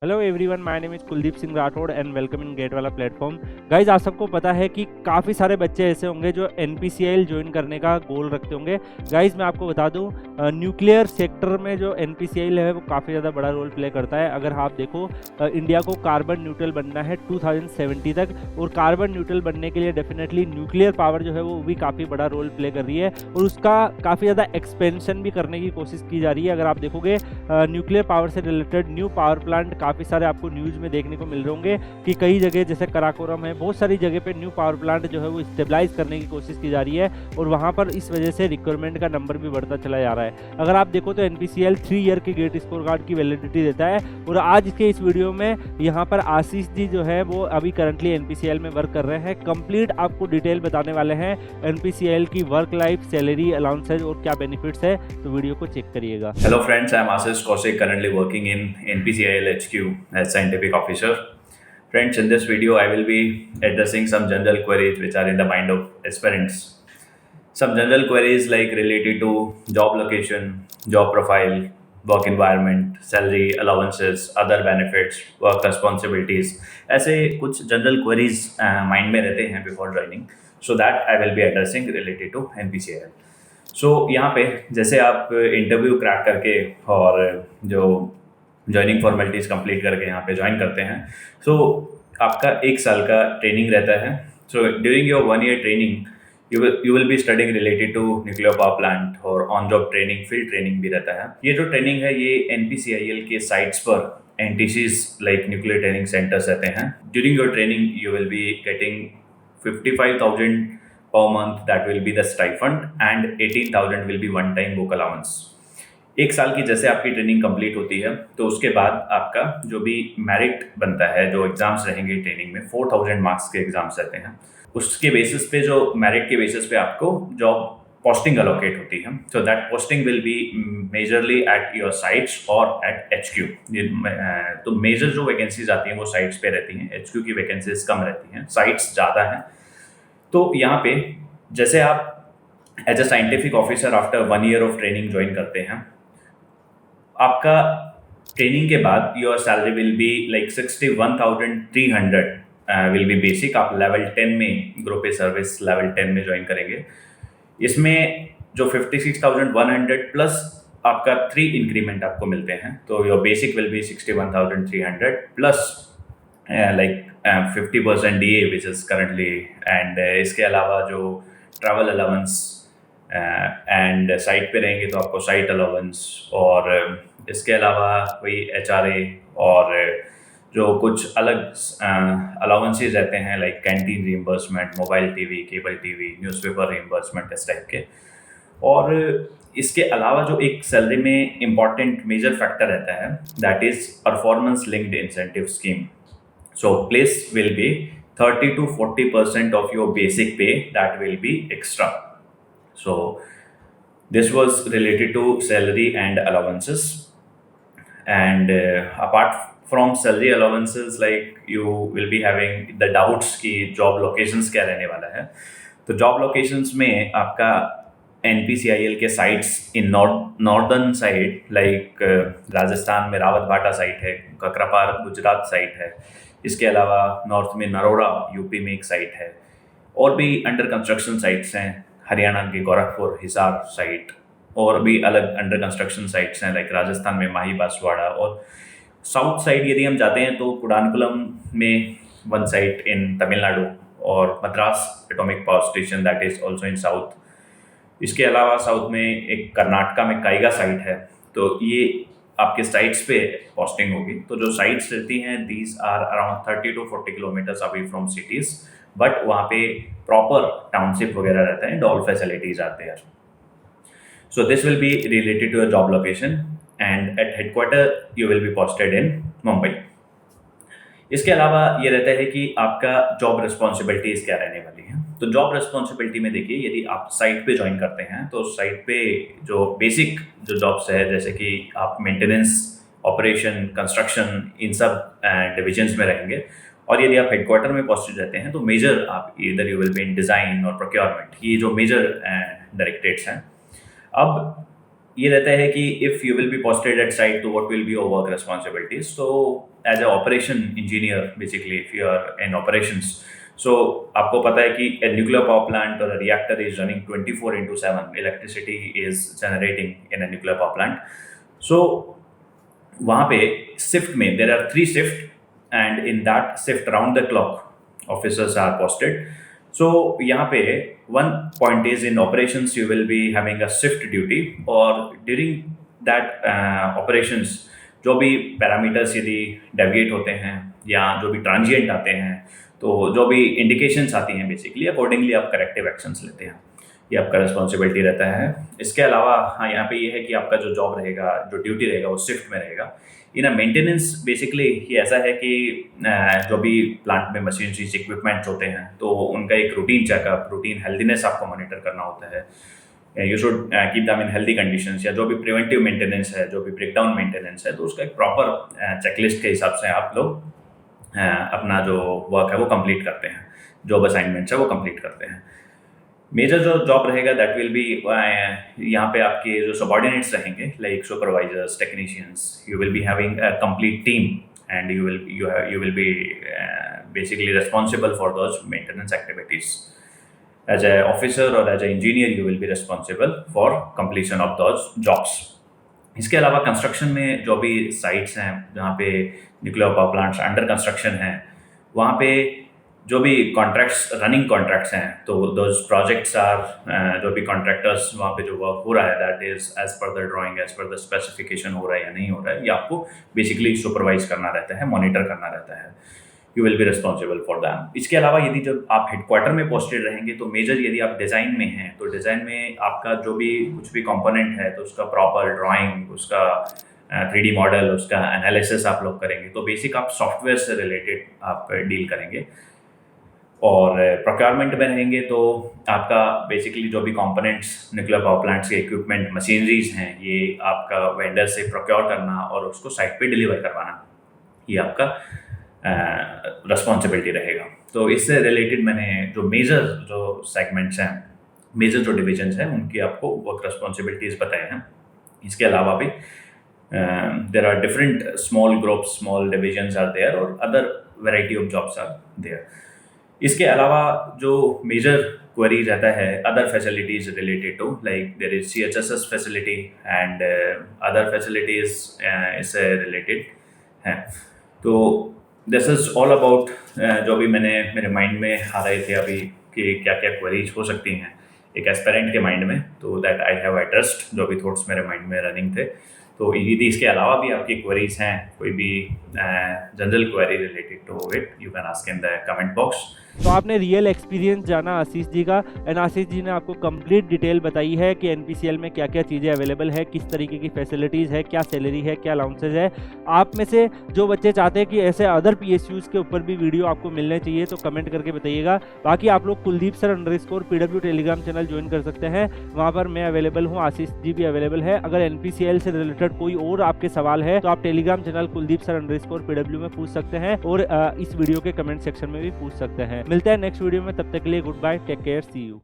Hello everyone, my name is Kuldeep Singh Rathore and welcome in GATE वाला platform. Guys, आप सबको पता है कि काफ़ी सारे बच्चे ऐसे होंगे जो एनपीसीआईएल ज्वाइन करने का गोल रखते होंगे। गाइज, मैं आपको बता दूं, न्यूक्लियर सेक्टर में जो एनपीसीआईएल है वो काफ़ी ज़्यादा बड़ा रोल प्ले करता है। अगर आप देखो, इंडिया को कार्बन न्यूट्रल बनना है 2070 तक, और कार्बन न्यूट्रल बनने के लिए डेफिनेटली न्यूक्लियर पावर जो है वो भी काफ़ी बड़ा रोल प्ले कर रही है, और उसका काफ़ी ज़्यादा एक्सपेंशन भी करने की कोशिश की जा रही है। अगर आप देखोगे, न्यूक्लियर पावर से रिलेटेड न्यू पावर प्लांट काफ़ी सारे आपको न्यूज़ में देखने को मिल रहे होंगे कि कई जगह जैसे कराकोरम है, बहुत सारी जगह पे न्यू पावर प्लांट जो है वो स्टेबलाइज करने की कोशिश की जा रही है, और वहाँ पर इस वजह से रिक्वायरमेंट का नंबर भी बढ़ता चला जा रहा है। अगर आप देखो तो एनपीसीएल 3 ईयर के गेट स्कोर कार्ड की वैलिडिटी देता है, और आज के इस वीडियो में यहाँ पर आशीष जी जो है वो अभी करंटली एनपीसीएल में वर्क कर रहे हैं। कंप्लीट आपको डिटेल बताने वाले हैं एनपीसीएल की वर्क लाइफ, सैलरी, अलाउंसेज और क्या बेनिफिट्स है, तो वीडियो को चेक करिएगा। Hello friends, I'm Ashish Kaushik, currently working in NPCIL HQ as scientific officer. Friends, in this video I will be addressing some general queries which are in the mind of aspirants. Some general queries like related to job location, job profile, work environment, salary, allowances, other benefits, work responsibilities. ऐसे कुछ general queries mind में रहते हैं before joining. So that I will be addressing related to NPCIL. यहाँ पे जैसे आप interview crack करके और जो ज्वाइनिंग फॉर्मेलिटीज़ कंप्लीट करके यहाँ पे ज्वाइन करते हैं, आपका 1 साल का ट्रेनिंग रहता है। During your 1 year training you will be studying related to nuclear power plant, और on job training, field training भी रहता है। ये जो ट्रेनिंग है ये एनपीसीआईएल के साइट्स पर एनटीसीज लाइक न्यूक्लियर ट्रेनिंग सेंटर्स रहते हैं। During your training you will be getting 55,000 per month, that will be the stipend, and 18,000 will be one time book allowance। 1 साल की जैसे आपकी ट्रेनिंग कंप्लीट होती है तो उसके बाद आपका जो भी मेरिट बनता है, जो एग्जाम्स रहेंगे ट्रेनिंग में, 4,000 मार्क्स के एग्जाम्स रहते हैं, उसके बेसिस पे, जो मेरिट के बेसिस पे आपको जॉब पोस्टिंग अलोकेट होती है। So that posting will be majorly at your sites और एट एचक्यू। तो मेजर जो वैकेंसीज आती हैं वो साइट्स पे रहती हैं, एचक्यू की वैकेंसीज कम रहती हैं, साइट्स ज़्यादा हैं। तो यहाँ पे जैसे आप as a scientific officer after 1 year of training join करते हैं, आपका ट्रेनिंग के बाद your salary will be like 61,300 will be basic. आप लेवल 10 में, ग्रुप ए सर्विस लेवल 10 में ज्वाइन करेंगे। इसमें जो 56,100 प्लस आपका 3 इंक्रीमेंट आपको मिलते हैं, तो your basic will be 61,300 plus like 50% DA which is currently, and इसके अलावा जो ट्रैवल अलाउंस, एंड साइट पे रहेंगे तो आपको साइट अलाउंस, और इसके अलावा वही HRA और जो कुछ अलग अलाउंसेज रहते हैं like canteen reimbursement, mobile TV, cable TV, newspaper reimbursement, इस टाइप के। और इसके अलावा जो एक सैलरी में इम्पॉर्टेंट मेजर फैक्टर रहता है, that is performance linked incentive scheme. So place will be 30 to 40% of your basic pay, that will be extra. So this was related to salary and allowances. And apart from salary allowances, like you will be having the doubts कि job locations क्या रहने वाला है। तो job locations में आपका NPCIL के sites in northern side, like Rajasthan में रावत भाटा साइट है, ककरापार गुजरात साइट है, इसके अलावा नॉर्थ में नरोड़ा यूपी में एक साइट है, और भी अंडर कंस्ट्रक्शन साइट्स हैं हरियाणा के गोरखपुर, हिसार साइट, और भी अलग अंडर कंस्ट्रक्शन साइट्स हैं लाइक राजस्थान में माही बांसवाड़ा। और साउथ साइड यदि हम जाते हैं तो कुडानकुलम में वन साइट इन तमिलनाडु, और Madras atomic power station, that is also in south. इसके अलावा साउथ में एक कर्नाटका में काइगा साइट है। तो ये आपके साइट्स पे पोस्टिंग होगी। तो जो साइट्स रहती हैं, these are around 30 to 40 kilometres away from cities, but वहाँ पे प्रॉपर टाउनशिप वगैरह रहता है and all facilities are there. So this will be related to your job location, and at headquarter you will be posted in Mumbai. इसके अलावा ये रहता है कि आपका जॉब रिस्पॉन्सिबिलिटीज़ क्या रहने वाली है। तो जॉब रिस्पॉन्सिबिलिटी में देखिए, यदि आप साइट पे ज्वाइन करते हैं तो साइट पे जो बेसिक जो जॉब्स है, जैसे कि आप मेंटेनेंस, ऑपरेशन, कंस्ट्रक्शन, इन सब डिविजन्स में रहेंगे। और यदि आप हेडक्वार्टर में पोस्टेड रहते हैं तो मेजर आप इधर you will be in design और प्रोक्योरमेंट, ये जो मेजर डायरेक्टरेट्स हैं। अब ये रहता है कि if you will be posted at site तो what will be your work responsibilities. तो as a operation engineer basically if you are in operations, so आपको पता है कि a nuclear power plant or a reactor is running 24/7, electricity is generating in a nuclear power plant. So वहाँ पे shift में there are 3 shift and in that shift round the clock officers are posted. So यहाँ पे one point is in operations you will be having a shift duty और during that operations जो भी parameters यदि deviate होते हैं या जो भी ट्रांजिएंट आते हैं, तो जो भी इंडिकेशंस आती हैं बेसिकली अकॉर्डिंगली आप करेक्टिव एक्शंस लेते हैं, ये आपका रिस्पॉन्सिबिलिटी रहता है। इसके अलावा हाँ यहाँ पे ये है कि आपका जो जॉब रहेगा, जो ड्यूटी रहेगा वो शिफ्ट में रहेगा। इन मेंटेनेंस बेसिकली ये ऐसा है कि जो भी प्लांट में मशीनरीज इक्विपमेंट्स होते हैं तो उनका एक रूटीन चेकअप, रूटीन हेल्दीनेस आपको मॉनिटर करना होता है। You should keep them in healthy conditions, या जो भी प्रिवेंटिव मेंटेनेंस है, जो भी ब्रेकडाउन मेंटेनेंस है, तो उसका एक प्रॉपर चेकलिस्ट के हिसाब से आप लोग अपना जो वर्क है वो कंप्लीट करते हैं, जॉब असाइनमेंट्स है वो कंप्लीट करते हैं। मेजर जो जॉब रहेगा दैट विल बी यहाँ पे आपके जो सबऑर्डिनेट्स रहेंगे like supervisors, technicians, you will be having a complete team and you will be basically responsible for those maintenance activities. As an officer or as an engineer you will be responsible for completion of those jobs. इसके अलावा construction में जो भी sites हैं जहाँ पे nuclear power plants under construction हैं, वहाँ पे जो भी कॉन्ट्रैक्ट्स, रनिंग कॉन्ट्रैक्ट्स हैं, तो दोज प्रोजेक्ट्स आर जो भी कॉन्ट्रैक्टर्स वहाँ पे जो वर्क हो रहा है that is as per the drawing, as per the specification हो रहा है या नहीं हो रहा है, ये आपको बेसिकली सुपरवाइज करना रहता है, मॉनिटर करना रहता है। You will be responsible for them. इसके अलावा यदि जब आप हेडक्वार्टर में पोस्टेड रहेंगे तो मेजर यदि आप डिज़ाइन में हैं तो डिज़ाइन में आपका जो भी कुछ भी कंपोनेंट है तो उसका प्रॉपर ड्राइंग, उसका 3D मॉडल, उसका एनालिसिस आप लोग करेंगे। तो बेसिक आप सॉफ्टवेयर से रिलेटेड आप डील करेंगे। और प्रोक्योरमेंट में रहेंगे तो आपका बेसिकली जो भी कंपोनेंट्स न्यूक्लियर पावर प्लांट्स के इक्विपमेंट, मशीनरीज हैं, ये आपका वेंडर से प्रोक्योर करना और उसको साइट पे डिलीवर करवाना, ये आपका रिस्पॉन्सिबिलिटी रहेगा। तो इससे रिलेटेड मैंने जो मेजर जो सेगमेंट्स हैं, मेजर जो डिविजन्स हैं, उनकी आपको वर्क रिस्पॉन्सिबिलिटीज़ बताए हैं। इसके अलावा भी there are different small groups, small divisions are there और other variety of jobs are there. इसके अलावा जो मेजर क्वेरी रहता है other facilities related to, like there is CHSS facility and other facilities इससे रिलेटेड हैं। तो दिस इज़ ऑल अबाउट जो भी मेरे माइंड में आ रहे थे अभी कि क्या क्या क्वेरीज हो सकती हैं एक एस्पिरेंट के माइंड में, तो दैट आई हैव एड्रेस्ड जो भी थॉट्स मेरे माइंड में रनिंग थे। तो यदि इसके अलावा भी आपकी क्वेरीज हैं, कोई भी general query related to it, you can ask in the comment box. तो आपने रियल एक्सपीरियंस जाना आशीष जी का, एंड आशीष जी ने आपको कंप्लीट डिटेल बताई है कि NPCL में क्या क्या चीज़ें अवेलेबल है, किस तरीके की फैसिलिटीज़ है, क्या सैलरी है, क्या अलाउंसेज है। आप में से जो बच्चे चाहते हैं कि ऐसे अदर PSUs के ऊपर भी वीडियो आपको मिलने चाहिए तो कमेंट करके बताइएगा। बाकी आप लोग Kuldeep sir _PW Telegram channel join कर सकते हैं, वहाँ पर मैं अवेलेबल हूँ, आशीष जी भी अवेलेबल है। अगर NPCL से रिलेटेड कोई और आपके सवाल है तो आप Telegram channel Kuldeep sir _PW में पूछ सकते हैं और इस वीडियो के कमेंट सेक्शन में भी पूछ सकते हैं। मिलते हैं नेक्स्ट वीडियो में, तब तक के लिए good bye, take care, see you.